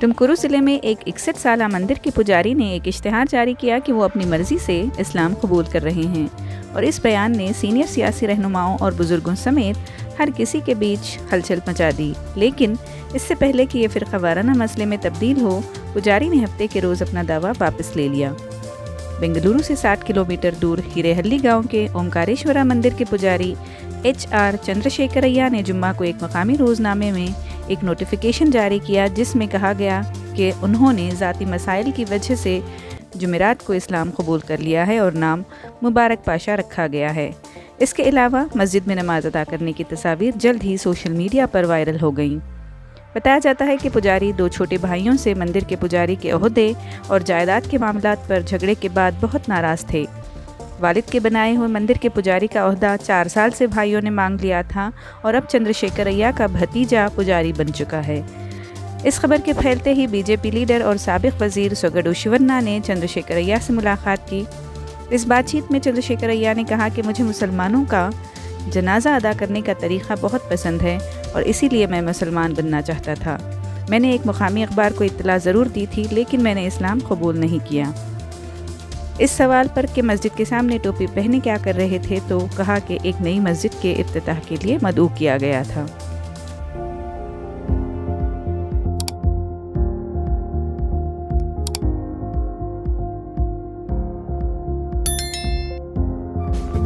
टुमकुरू ज़िले में एक 61 साला मंदिर के पुजारी ने एक इश्तिहार जारी किया कि वो अपनी मर्ज़ी से इस्लाम कबूल कर रहे हैं और इस बयान ने सीनियर सियासी रहनुमाओं और बुज़ुर्गों समेत हर किसी के बीच हलचल मचा दी। लेकिन इससे पहले कि ये फ़िरक़ा वाराना मसले में तब्दील हो, पुजारी ने हफ्ते के रोज़ अपना दावा वापस ले लिया। बेंगलुरु से 60 किलोमीटर दूर हिरेहल्ली गांव के ओमकारेश्वरा मंदिर के पुजारी HR चंद्रशेखरैया ने जुम्मा को एक मकामी रोज़नामे में एक नोटिफिकेशन जारी किया जिसमें कहा गया कि उन्होंने ज़ाती मसाइल की वजह से जुमेरात को इस्लाम कबूल कर लिया है और नाम मुबारक पाशा रखा गया है। इसके अलावा मस्जिद में नमाज अदा करने की तस्वीर जल्द ही सोशल मीडिया पर वायरल हो गईं। बताया जाता है कि पुजारी 2 छोटे भाइयों से मंदिर के पुजारी के ओहदे और जायदाद के मामलात पर झगड़े के बाद बहुत नाराज़ थे। वालिद के बनाए हुए मंदिर के पुजारी का ओहदा 4 साल से भाइयों ने मांग लिया था और अब चंद्रशेखरैया का भतीजा पुजारी बन चुका है। इस खबर के फैलते ही बीजेपी लीडर और साबिक वज़ीर सोगडू शिवन्ना ने चंद्रशेखरैया से मुलाकात की। इस बातचीत में चंद्रशेखरैया ने कहा कि मुझे मुसलमानों का जनाजा अदा करने का तरीक़ा बहुत पसंद है और इसीलिए मैं मुसलमान बनना चाहता था। मैंने एक मुकामी अखबार को इत्तला ज़रूर दी थी, लेकिन मैंने इस्लाम कबूल नहीं किया। इस सवाल पर कि मस्जिद के सामने टोपी पहने क्या कर रहे थे, तो कहा कि एक नई मस्जिद के इफ्तिताह के लिए मदऊ किया गया था।